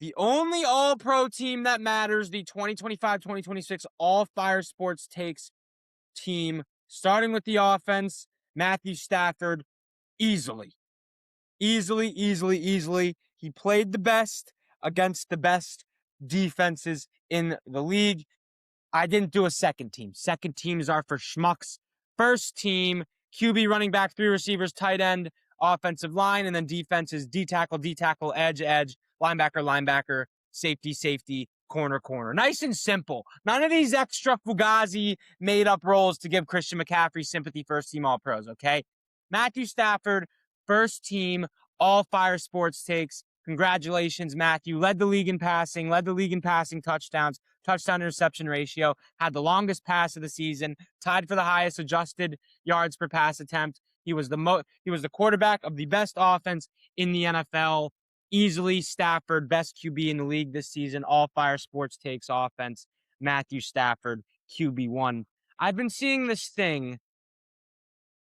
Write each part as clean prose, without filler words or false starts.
The only all-pro team that matters, the 2025-2026 All Fire Sports Takes team, starting with the offense, Matthew Stafford, easily. Easily. He played the best against the best defenses in the league. I didn't do a second team. Second teams are for schmucks. First team, QB, running back, three receivers, tight end, offensive line, and then defense is D tackle, edge, linebacker, safety, corner. Nice and simple. None of these extra Fugazi made up roles to give Christian McCaffrey sympathy, first team All Pros, okay? Matthew Stafford, first team, All Fire Sports Takes. Congratulations, Matthew. Led the league in passing touchdowns, touchdown interception ratio, had the longest pass of the season, tied for the highest adjusted yards per pass attempt. He was the quarterback of the best offense in the NFL. Easily Stafford, best QB in the league this season. All Fire Sports Takes offense. Matthew Stafford, QB1. I've been seeing this thing.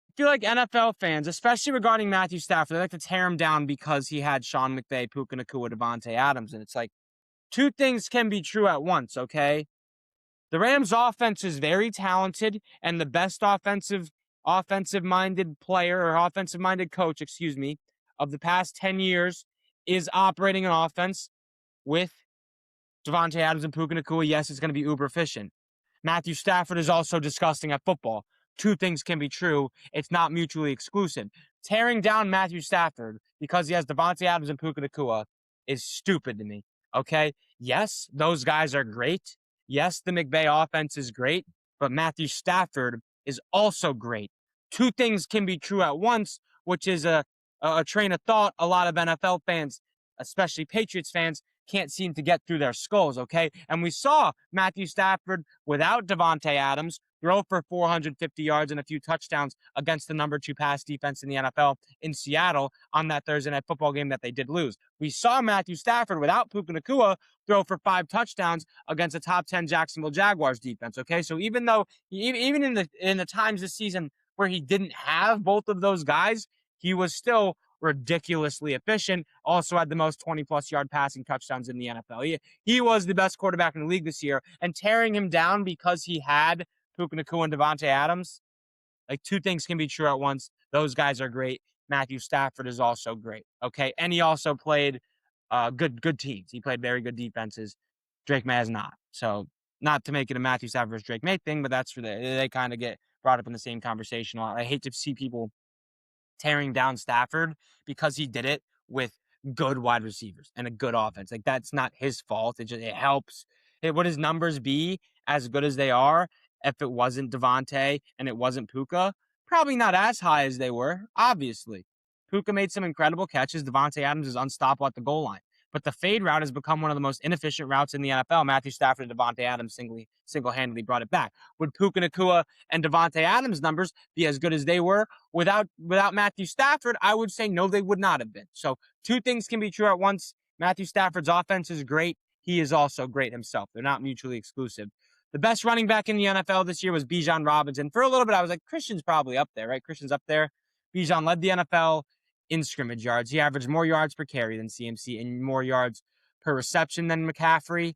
I feel like NFL fans, especially regarding Matthew Stafford, they like to tear him down because he had Sean McVay, Puka Nacua, Devontae Adams. And it's like, two things can be true at once, okay? The Rams offense is very talented, and the best offensive-minded player or offensive-minded coach, of the past 10 years is operating an offense with Devontae Adams and Puka Nacua. Yes, it's going to be uber efficient. Matthew Stafford is also disgusting at football. Two things can be true. It's not mutually exclusive. Tearing down Matthew Stafford because he has Devontae Adams and Puka Nacua is stupid to me. Okay? Yes, those guys are great. Yes, the McVay offense is great, but Matthew Stafford is also great. Two things can be true at once, which is a train of thought a lot of NFL fans, especially Patriots fans, can't seem to get through their skulls, okay? And we saw Matthew Stafford without Devontae Adams throw for 450 yards and a few touchdowns against the number 2 pass defense in the NFL in Seattle on that Thursday night football game that they did lose. We saw Matthew Stafford without Puka Nacua throw for 5 touchdowns against a top 10 Jacksonville Jaguars defense, okay? So even in the times this season where he didn't have both of those guys, he was still ridiculously efficient, also had the most 20-plus yard passing touchdowns in the NFL. He was the best quarterback in the league this year, and tearing him down because he had Puka Nacua and Devontae Adams, like, two things can be true at once. Those guys are great. Matthew Stafford is also great, okay? And he also played good teams. He played very good defenses. Drake May has not. So, not to make it a Matthew Stafford versus Drake May thing, but that's they kind of get brought up in the same conversation a lot. I hate to see people tearing down Stafford because he did it with good wide receivers and a good offense. Like, that's not his fault. It helps. Would his numbers be as good as they are if it wasn't Devontae and it wasn't Puka? Probably not as high as they were, obviously. Puka made some incredible catches. Devontae Adams is unstoppable at the goal line. But the fade route has become one of the most inefficient routes in the NFL. Matthew Stafford and Devontae Adams single-handedly brought it back. Would Puka Nacua and Devontae Adams' numbers be as good as they were without Matthew Stafford? I would say no, they would not have been. So two things can be true at once. Matthew Stafford's offense is great. He is also great himself. They're not mutually exclusive. The best running back in the NFL this year was Bijan Robinson. For a little bit, I was like, Christian's probably up there, right? Christian's up there. Bijan led the NFL in scrimmage yards. He averaged more yards per carry than CMC and more yards per reception than McCaffrey.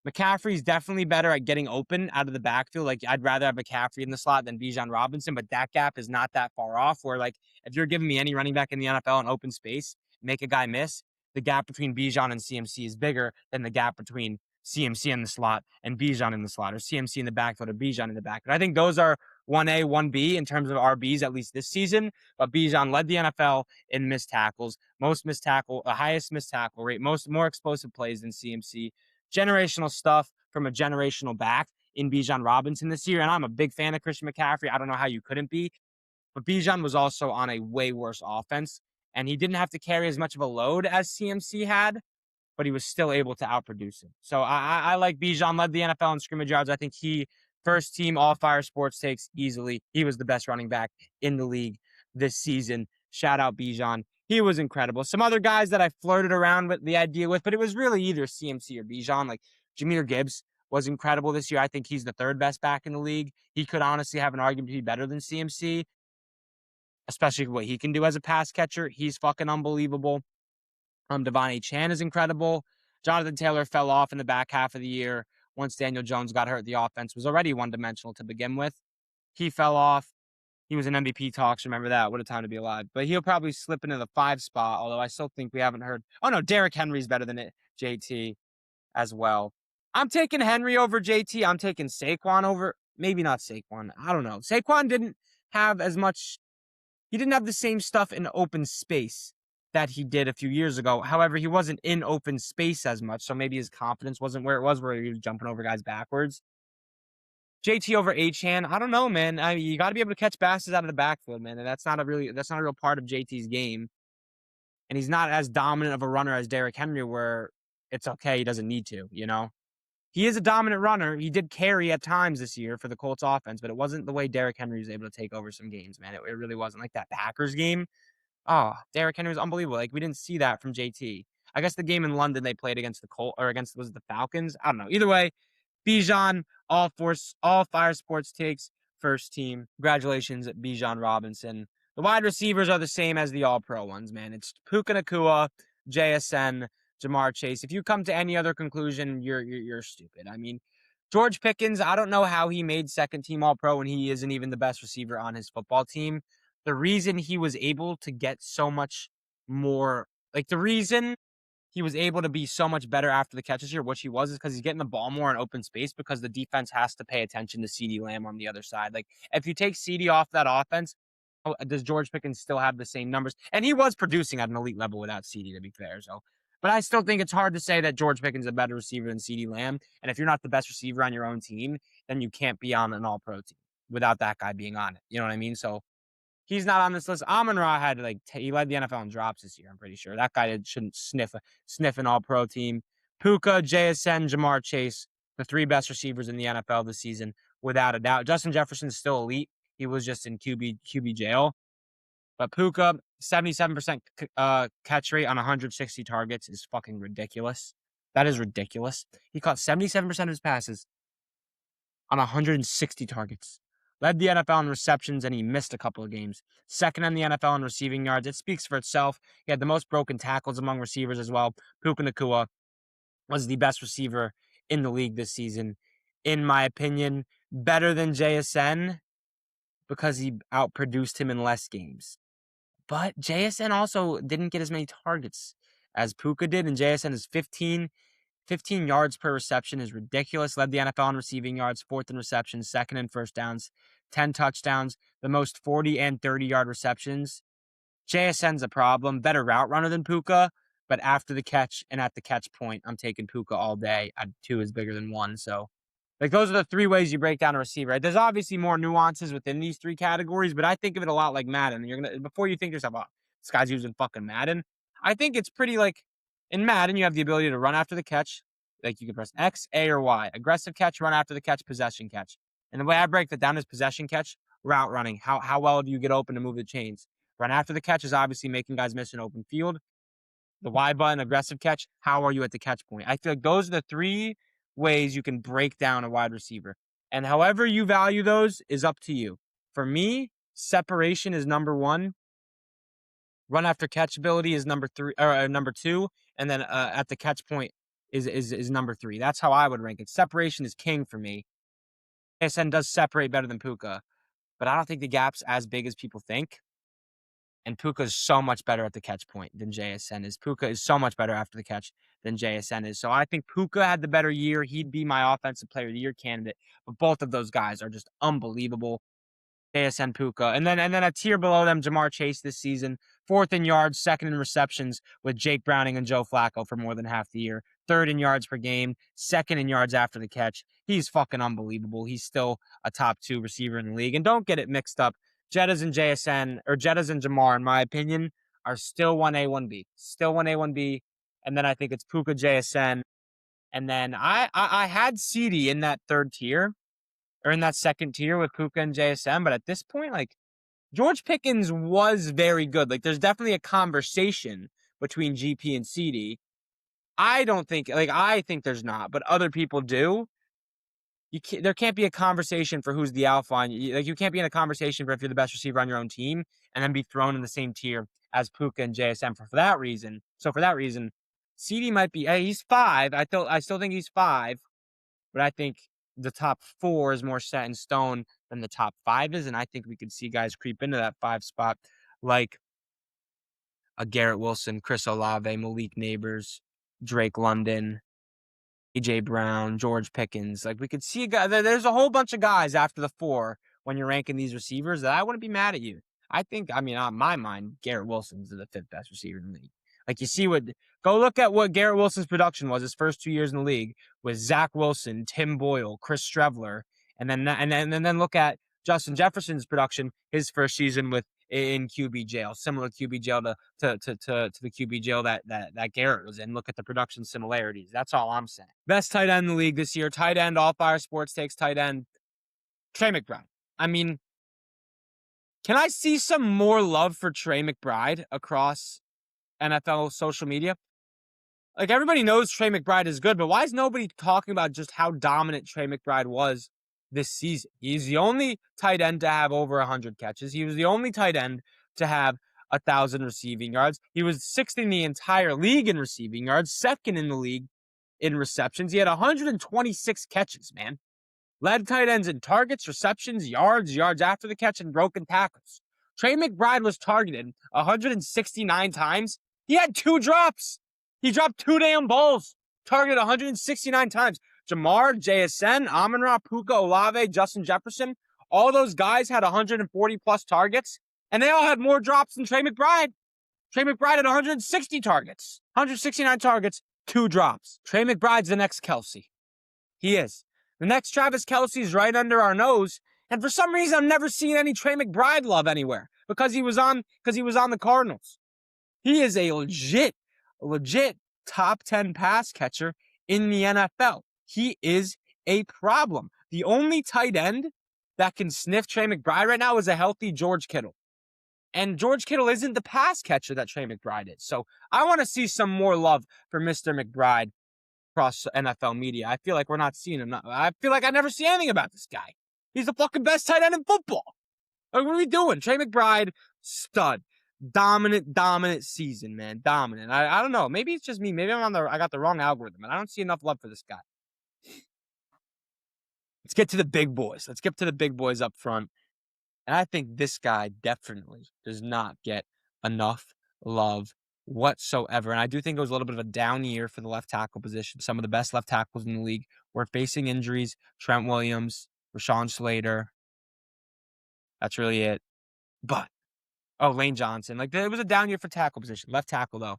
McCaffrey's definitely better at getting open out of the backfield. Like, I'd rather have McCaffrey in the slot than Bijan Robinson, but that gap is not that far off where, like, if you're giving me any running back in the NFL in open space, make a guy miss, the gap between Bijan and CMC is bigger than the gap between CMC in the slot and Bijan in the slot, or CMC in the backfield or Bijan in the backfield. I think those are 1A, 1B in terms of RBs, at least this season. But Bijan led the NFL in missed tackles, highest missed tackle rate, more explosive plays than CMC. Generational stuff from a generational back in Bijan Robinson this year. And I'm a big fan of Christian McCaffrey. I don't know how you couldn't be. But Bijan was also on a way worse offense, and he didn't have to carry as much of a load as CMC had, but he was still able to outproduce him. So I like Bijan, led the NFL in scrimmage yards. I think he, first team All Fire Sports Takes easily. He was the best running back in the league this season. Shout out Bijan. He was incredible. Some other guys that I flirted around with the idea with, but it was really either CMC or Bijan. Like, Jahmyr Gibbs was incredible this year. I think he's the third best back in the league. He could honestly have an argument to be better than CMC, especially what he can do as a pass catcher. He's fucking unbelievable. Devon A. Chan is incredible. Jonathan Taylor fell off in the back half of the year. Once Daniel Jones got hurt, the offense was already one-dimensional to begin with. He fell off. He was in MVP talks. Remember that? What a time to be alive. But he'll probably slip into the 5 spot, although I still think we haven't heard. Oh, no, Derrick Henry's better than JT as well. I'm taking Henry over JT. I'm taking Saquon over. Maybe not Saquon. I don't know. Saquon didn't have as much. He didn't have the same stuff in open space that he did a few years ago. However, he wasn't in open space as much, so maybe his confidence wasn't where it was, where he was jumping over guys backwards. JT over Achane, I don't know, man. You got to be able to catch passes out of the backfield, man, and that's not a real part of JT's game. And he's not as dominant of a runner as Derrick Henry, where it's okay, he doesn't need to, you know? He is a dominant runner. He did carry at times this year for the Colts offense, but it wasn't the way Derrick Henry was able to take over some games, man. It really wasn't. Like that Packers game. Oh, Derrick Henry was unbelievable. Like, we didn't see that from JT. I guess the game in London they played against the Colts, or against, was it the Falcons? I don't know. Either way, Bijan, all Fire Sports takes first team. Congratulations, Bijan Robinson. The wide receivers are the same as the All-Pro ones, man. It's Puka Nacua, JSN, Ja'Marr Chase. If you come to any other conclusion, you're stupid. I mean, George Pickens, I don't know how he made second team All-Pro when he isn't even the best receiver on his football team. The reason he was able to get so much more, like the reason he was able to be so much better after the catch this year, which he was, is because he's getting the ball more in open space because the defense has to pay attention to CeeDee Lamb on the other side. Like, if you take CeeDee off that offense, does George Pickens still have the same numbers? And he was producing at an elite level without CeeDee, to be fair. So, but I still think it's hard to say that George Pickens is a better receiver than CeeDee Lamb. And if you're not the best receiver on your own team, then you can't be on an All-Pro team without that guy being on it. You know what I mean? So he's not on this list. Amon-Ra had he led the NFL in drops this year. I'm pretty sure that guy shouldn't sniff an All-Pro team. Puka, JSN, Ja'Marr Chase, the 3 best receivers in the NFL this season, without a doubt. Justin Jefferson's still elite. He was just in QB jail. But Puka, 77% catch rate on 160 targets is fucking ridiculous. That is ridiculous. He caught 77% of his passes on 160 targets. Led the NFL in receptions, and he missed a couple of games. Second in the NFL in receiving yards. It speaks for itself. He had the most broken tackles among receivers as well. Puka Nacua was the best receiver in the league this season, in my opinion. Better than JSN because he outproduced him in less games. But JSN also didn't get as many targets as Puka did, and JSN is 15 yards per reception is ridiculous. Led the NFL in receiving yards, 4th in receptions, 2nd in first downs, 10 touchdowns, the most 40 and 30-yard receptions. JSN's a problem. Better route runner than Puka, but after the catch and at the catch point, I'm taking Puka all day. 2 is bigger than 1, so like those are the 3 ways you break down a receiver. Right? There's obviously more nuances within these 3 categories, but I think of it a lot like Madden. You're gonna, before you think to yourself, oh, this guy's using fucking Madden. I think it's pretty like in Madden, you have the ability to run after the catch. Like you can press X, A, or Y. Aggressive catch, run after the catch, possession catch. And the way I break that down is possession catch, route running. How well do you get open to move the chains? Run after the catch is obviously making guys miss an open field. The Y button, aggressive catch, how are you at the catch point? I feel like those are the 3 ways you can break down a wide receiver. And however you value those is up to you. For me, separation is number 1. Run after catch ability is number 3 or number 2, and then at the catch point is number 3. That's how I would rank it. Separation is king for me. ASN does separate better than Puka, but I don't think the gap's as big as people think. And Puka is so much better at the catch point than JSN is. Puka is so much better after the catch than JSN is. So I think Puka had the better year. He'd be my offensive player of the year candidate. But both of those guys are just unbelievable. JSN, Puka. And then a tier below them, Ja'Marr Chase this season. 4th in yards, 2nd in receptions with Jake Browning and Joe Flacco for more than half the year. 3rd in yards per game, 2nd in yards after the catch. He's fucking unbelievable. He's still a top 2 receiver in the league. And don't get it mixed up. Jettas and JSN, or Jettas and Ja'Marr, in my opinion, are still 1A, 1B. Still 1A, 1B. And then I think it's Puka, JSN. And then I had CeeDee in that 3rd tier, or in that 2nd tier with Puka and JSN. But at this point, like, George Pickens was very good. Like, there's definitely a conversation between GP and CeeDee. I think there's not, but other people do. There can't be a conversation for who's the alpha. And you can't be in a conversation for if you're the best receiver on your own team and then be thrown in the same tier as Puka and JSN for that reason. So for that reason, CD might be. He's 5. I still think he's 5, but I think the top 4 is more set in stone than the top 5 is, and I think we could see guys creep into that 5 spot, like a Garrett Wilson, Chris Olave, Malik Neighbors, Drake London, AJ Brown, George Pickens. Like we could see a guy. There's a whole bunch of guys after the 4 when you're ranking these receivers that I wouldn't be mad at you. I mean, on my mind, Garrett Wilson's the 5th best receiver in the league. Like you see go look at what Garrett Wilson's production was his first 2 years in the league with Zach Wilson, Tim Boyle, Chris Strevler, and then look at Justin Jefferson's production his first season in QB jail, similar QB jail to the QB jail that Garrett was in. Look at the production similarities. That's all I'm saying. Best tight end in the league this year. Tight end, All Fire Sports takes tight end, Trey McBride. I mean, can I see some more love for Trey McBride across NFL social media? Like everybody knows Trey McBride is good, but why is nobody talking about just how dominant Trey McBride was this season? He's the only tight end to have over 100 catches. He was the only tight end to have 1,000 receiving yards. He was 6th in the entire league in receiving yards, 2nd in the league in receptions. He had 126 catches, man. Led tight ends in targets, receptions, yards after the catch, and broken tackles. Trey McBride was targeted 169 times. He had 2 drops. He dropped 2 damn balls. Targeted 169 times. Jamar, JSN, Amon-Ra, Puka, Olave, Justin Jefferson, all those guys had 140 plus targets, and they all had more drops than Trey McBride. Trey McBride had 160 targets, 169 targets, 2 drops. Trey McBride's the next Kelsey. He is. The next Travis Kelce is right under our nose, and for some reason I'm never seeing any Trey McBride love anywhere because he was on the Cardinals. He is a legit top 10 pass catcher in the NFL. He is a problem. The only tight end that can sniff Trey McBride right now is a healthy George Kittle. And George Kittle isn't the pass catcher that Trey McBride is. So I want to see some more love for Mr. McBride across NFL media. I feel like we're not seeing enough. I feel like I never see anything about this guy. He's the fucking best tight end in football. Like, what are we doing? Trey McBride, stud. Dominant season, man. Dominant. I don't know. Maybe it's just me. Maybe I got the wrong algorithm, and I don't see enough love for this guy. Let's get to the big boys. Let's get to the big boys up front. And I think this guy definitely does not get enough love whatsoever. And I do think it was a little bit of a down year for the left tackle position. Some of the best left tackles in the league were facing injuries. Trent Williams, Rashawn Slater. That's really it. But, Lane Johnson. Like, it was a down year for tackle position. Left tackle, though.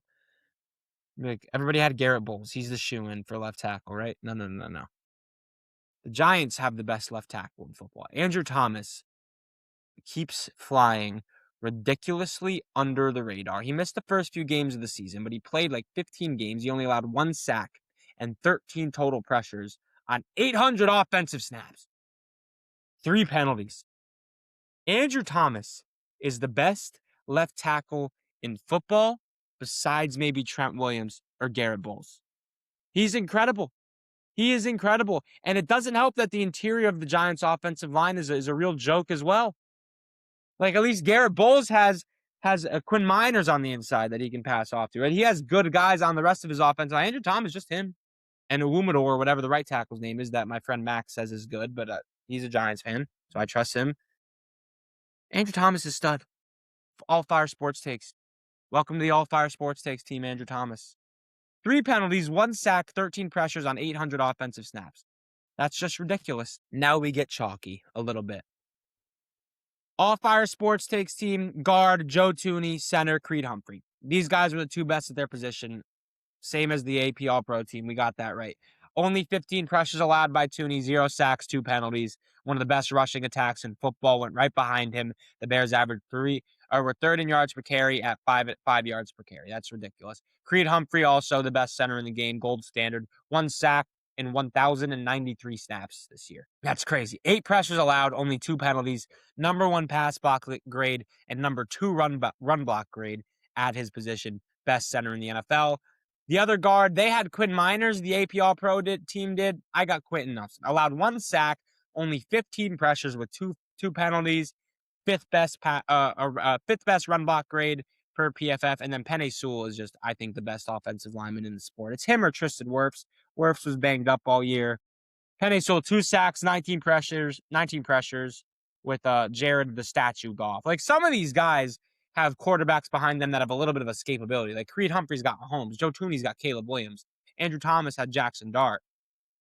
Like, everybody had Garrett Bowles. He's the shoo-in for left tackle, right? No. The Giants have the best left tackle in football. Andrew Thomas keeps flying ridiculously under the radar. He missed the first few games of the season, but he played like 15 games. He only allowed 1 sack and 13 total pressures on 800 offensive snaps. 3 penalties. Andrew Thomas is the best left tackle in football besides maybe Trent Williams or Garrett Bowles. He's incredible. He is incredible. And it doesn't help that the interior of the Giants' offensive line is a real joke as well. Like, at least Garrett Bowles has Quinn Miners on the inside that he can pass off to. Right? He has good guys on the rest of his offense. Andrew Thomas, just him. And Owumador, or whatever the right tackle's name is that my friend Max says is good, but he's a Giants fan, so I trust him. Andrew Thomas is stud. All Fire Sports Takes. Welcome to the All Fire Sports Takes team, Andrew Thomas. 3 penalties, 1 sack, 13 pressures on 800 offensive snaps. That's just ridiculous. Now we get chalky a little bit. All Fire Sports Takes team, guard, Joe Thuney, center, Creed Humphrey. These guys were the 2 best at their position. Same as the AP All-Pro team. We got that right. Only 15 pressures allowed by Thuney, 0 sacks, 2 penalties. One of the best rushing attacks in football went right behind him. The Bears averaged were 3rd in yards per carry at 5 yards per carry. That's ridiculous. Creed Humphrey, also the best center in the game, gold standard. 1 sack in 1,093 snaps this year. That's crazy. 8 pressures allowed, only 2 penalties. Number 1 pass block grade and number 2 run block grade at his position. Best center in the NFL. The other guard, they had Quinn Miners, the AP All-Pro team did. I got Quentin Nelson. Allowed 1 sack, only 15 pressures with two penalties. 5th best run block grade, per PFF. And then Penei Sewell is just, I think, the best offensive lineman in the sport. It's him or Tristan Wirfs. Wirfs was banged up all year. Penei Sewell, 2 sacks, 19 pressures with Jared the Statue Goff. Like, some of these guys have quarterbacks behind them that have a little bit of escapability. Like, Creed Humphrey's got Mahomes. Joe Tooney's got Caleb Williams. Andrew Thomas had Jackson Dart.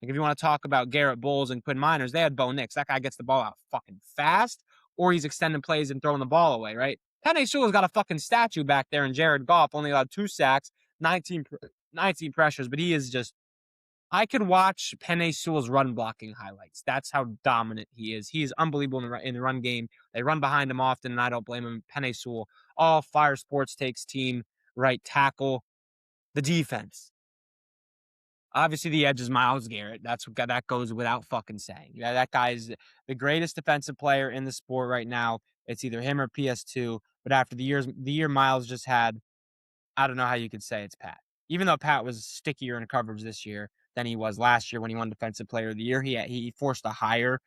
Like, if you want to talk about Garrett Bowles and Quinn Miners, they had Bo Nix. That guy gets the ball out fucking fast, or he's extending plays and throwing the ball away, right? Penei Sewell's got a fucking statue back there, and Jared Goff only allowed 2 sacks, 19 pressures, but he is just, I could watch Penei Sewell's run blocking highlights. That's how dominant he is. He is unbelievable in the run game. They run behind him often, and I don't blame him. Penei Sewell, all Fire Sports Takes team, right tackle. The defense. Obviously, the edge is Myles Garrett. That goes without fucking saying. Yeah, that guy is the greatest defensive player in the sport right now. It's either him or PS2. But after the year Myles just had, I don't know how you could say it's Pat. Even though Pat was stickier in coverage this year than he was last year when he won Defensive Player of the Year, he forced a higher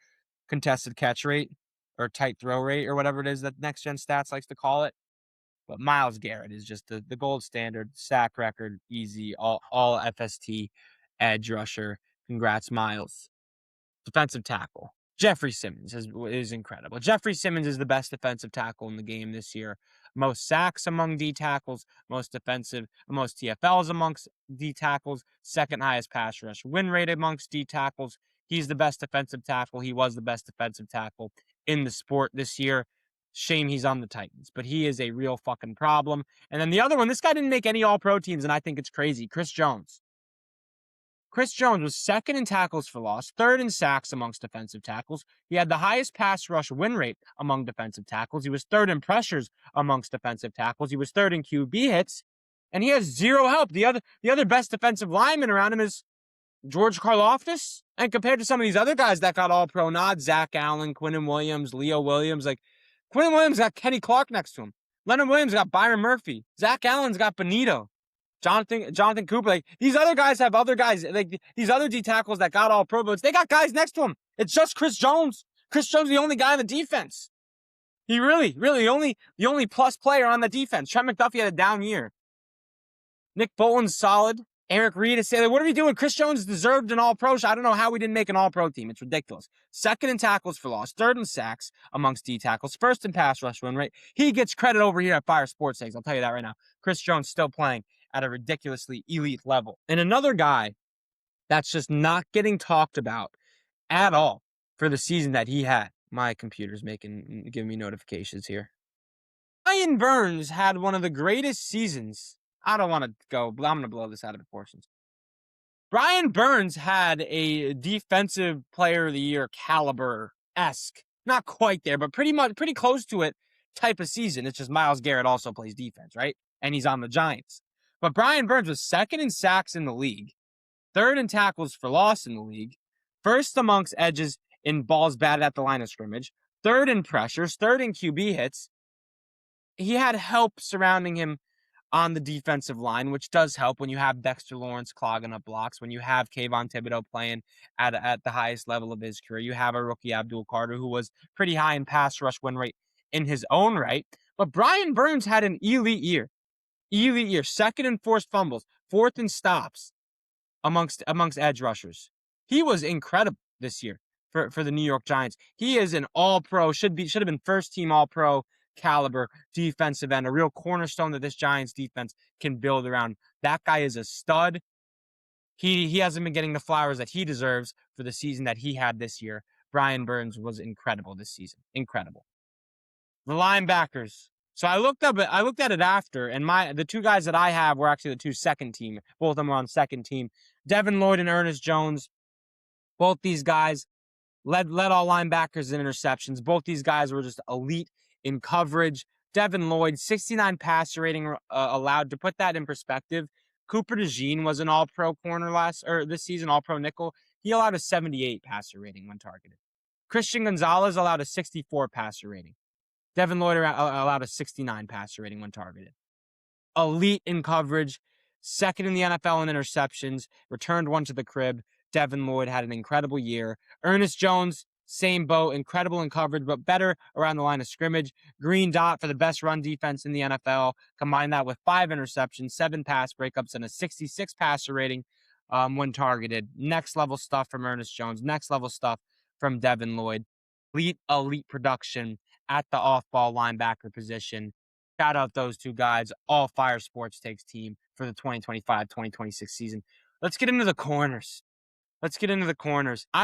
contested catch rate or tight throw rate or whatever it is that Next Gen Stats likes to call it. But Myles Garrett is just the gold standard, sack record, easy, all FST edge rusher. Congrats, Myles. Defensive tackle. Jeffrey Simmons is incredible. Jeffrey Simmons is the best defensive tackle in the game this year. Most sacks among D tackles, most TFLs amongst D tackles, second highest pass rush win rate amongst D tackles. He's the best defensive tackle. He was the best defensive tackle in the sport this year. Shame he's on the Titans, but he is a real fucking problem. And then the other one, this guy didn't make any All-Pro teams, and I think it's crazy. Chris Jones. Chris Jones was second in tackles for loss, third in sacks amongst defensive tackles. He had the highest pass rush win rate among defensive tackles. He was third in pressures amongst defensive tackles. He was third in QB hits, and he has zero help. The other best defensive lineman around him is George Karlaftis. And compared to some of these other guys that got All-Pro nods, Zach Allen, Quinnen Williams, Leo Williams, like Quinnen Williams got Kenny Clark next to him. Leonard Williams got Byron Murphy. Zach Allen's got Benito. Jonathan Cooper, like these other guys have other guys, like these other D tackles that got All-Pro votes. They got guys next to him. It's just Chris Jones. Chris Jones is the only guy on the defense. He really, the only plus player on the defense. Trent McDuffie had a down year. Nick Bolton's solid. Eric Reed is saying, what are we doing? Chris Jones deserved an All-Pro. I don't know how we didn't make an All-Pro team. It's ridiculous. Second in tackles for loss, third in sacks amongst D tackles, first in pass rush win rate. He gets credit over here at Fire Sports Takes. I'll tell you that right now. Chris Jones still playing at a ridiculously elite level. And another guy that's just not getting talked about at all for the season that he had. My computer's giving me notifications here. Brian Burns had one of the greatest seasons. I don't want to go, I'm going to blow this out of proportions. Brian Burns had a defensive player of the year caliber-esque. Not quite there, but pretty close to it type of season. It's just Myles Garrett also plays defense, right? And he's on the Giants. But Brian Burns was second in sacks in the league, third in tackles for loss in the league, first amongst edges in balls batted at the line of scrimmage, third in pressures, third in QB hits. He had help surrounding him on the defensive line, which does help when you have Dexter Lawrence clogging up blocks, when you have Kayvon Thibodeau playing at the highest level of his career. You have a rookie Abdul Carter who was pretty high in pass rush win rate in his own right. But Brian Burns had an elite year. Second in forced fumbles, fourth in stops amongst edge rushers. He was incredible this year for the New York Giants. He is an All-Pro, should have been first team All-Pro caliber defensive end, a real cornerstone that this Giants defense can build around. That guy is a stud. He hasn't been getting the flowers that he deserves for the season that he had this year. Brian Burns was incredible this season. Incredible. The linebackers. So I looked at it after, and the two guys that I have were actually the two second team. Both of them were on second team. Devin Lloyd and Ernest Jones. Both these guys led all linebackers in interceptions. Both these guys were just elite in coverage. Devin Lloyd, 69 passer rating allowed. To put that in perspective, Cooper DeJean was an All-Pro corner this season, All-Pro nickel. He allowed a 78 passer rating when targeted. Christian Gonzalez allowed a 64 passer rating. Devin Lloyd allowed a 69 passer rating when targeted. Elite in coverage, second in the NFL in interceptions, returned one to the crib. Devin Lloyd had an incredible year. Ernest Jones, same boat, incredible in coverage, but better around the line of scrimmage. Green dot for the best run defense in the NFL. Combine that with 5 interceptions, 7 pass breakups, and a 66 passer rating when targeted. Next level stuff from Ernest Jones. Next level stuff from Devin Lloyd. Elite production at the off-ball linebacker position. Shout out those two guys. All Fire Sports Takes team for the 2025-2026 season. Let's get into the corners. I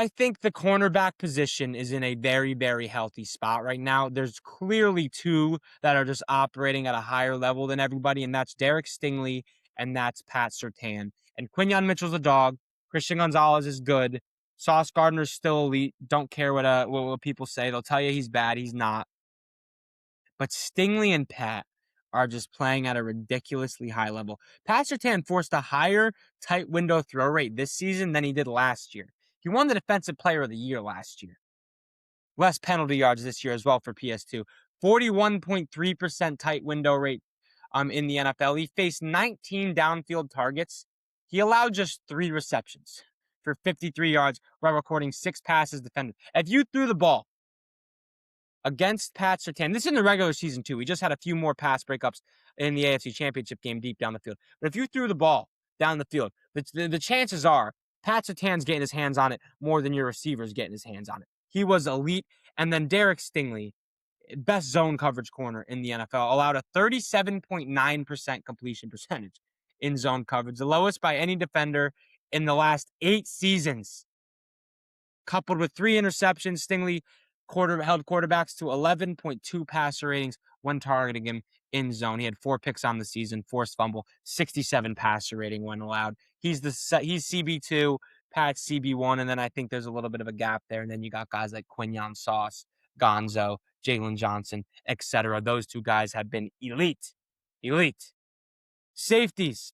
think the cornerback position is in a very, very healthy spot right now. There's clearly two that are just operating at a higher level than everybody, and that's Derek Stingley and that's Pat Surtain. And Quinyon Mitchell's a dog. Christian Gonzalez is good. Sauce Gardner's still elite. Don't care what people say. They'll tell you he's bad. He's not. But Stingley and Pat are just playing at a ridiculously high level. Pat Surtain forced a higher tight window throw rate this season than he did last year. He won the Defensive Player of the Year last year. Less penalty yards this year as well for PS2. 41.3% tight window rate in the NFL. He faced 19 downfield targets. He allowed just 3 receptions for 53 yards while recording 6 passes defended. If you threw the ball against Pat Surtain, this is in the regular season too. We just had a few more pass breakups in the AFC Championship game deep down the field. But if you threw the ball down the field, the chances are Pat Surtain's getting his hands on it more than your receiver's getting his hands on it. He was elite. And then Derek Stingley, best zone coverage corner in the NFL, allowed a 37.9% completion percentage in zone coverage, the lowest by any defender in the last 8 seasons. Coupled with 3 interceptions, Stingley held quarterbacks to 11.2 passer ratings when targeting him in zone. He had 4 picks on the season, forced fumble, 67 passer rating when allowed. He's CB2, Pat's CB1, and then I think there's a little bit of a gap there. And then you got guys like Quinyon Sauce, Gonzo, Jalen Johnson, etc. Those 2 guys have been elite. Safeties.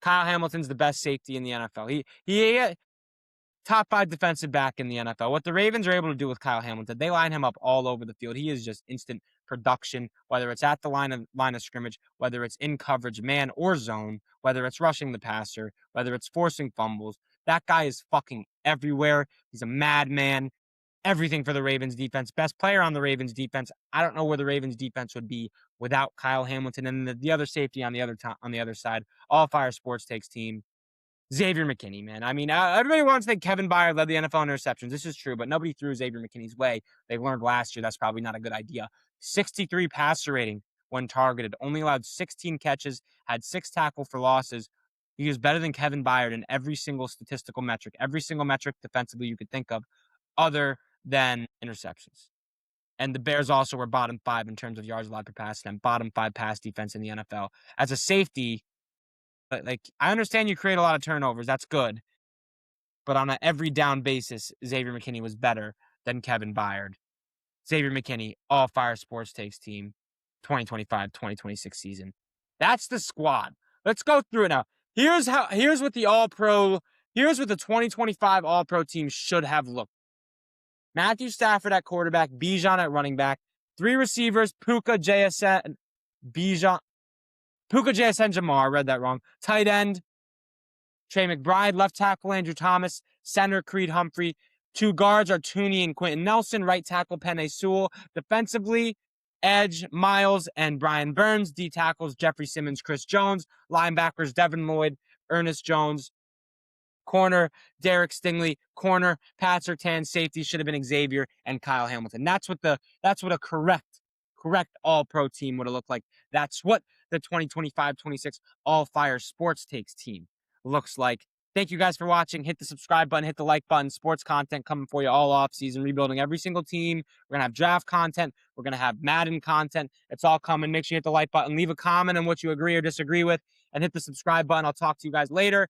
Kyle Hamilton's the best safety in the NFL. He top 5 defensive back in the NFL. What the Ravens are able to do with Kyle Hamilton, they line him up all over the field. He is just instant production, whether it's at the line of scrimmage, whether it's in coverage, man or zone, whether it's rushing the passer, whether it's forcing fumbles. That guy is fucking everywhere. He's a madman. Everything for the Ravens defense. Best player on the Ravens defense. I don't know where the Ravens defense would be without Kyle Hamilton. And the other safety on the other side, All Fire Sports Takes team, Xavier McKinney, man. I mean, everybody wants to think Kevin Byard led the NFL in interceptions. This is true, but nobody threw Xavier McKinney's way. They learned last year that's probably not a good idea. 63 passer rating when targeted. Only allowed 16 catches, had 6 tackle for losses. He was better than Kevin Byard in every single statistical metric, every single metric defensively you could think of, other than interceptions. And the Bears also were bottom 5 in terms of yards allowed per pass and bottom 5 pass defense in the NFL. As a safety, like, I understand you create a lot of turnovers. That's good. But on an every down basis, Xavier McKinney was better than Kevin Byard. Xavier McKinney, All Fire Sports Takes team, 2025-2026 season. That's the squad. Let's go through it now. Here's what the 2025 All-Pro team should have looked. Matthew Stafford at quarterback, Bijan at running back, 3 receivers, Puka, JSN, Jamar, I read that wrong. Tight end, Trey McBride. Left tackle, Andrew Thomas. Center, Creed Humphrey. 2 guards are Tooney and Quentin Nelson. Right tackle, Penei Sewell. Defensively, edge, Miles and Brian Burns. D tackles, Jeffrey Simmons, Chris Jones. Linebackers, Devin Lloyd, Ernest Jones. Corner, Derek Stingley. Corner, Pat Surtain. Safety should have been Xavier and Kyle Hamilton. That's what a correct All-Pro team would have looked like. That's what the 2025-26 All Fire Sports Takes team looks like. Thank you guys for watching. Hit the subscribe button, hit the like button. Sports content coming for you all off season, rebuilding every single team. We're going to have draft content. We're going to have Madden content. It's all coming. Make sure you hit the like button. Leave a comment on what you agree or disagree with and hit the subscribe button. I'll talk to you guys later.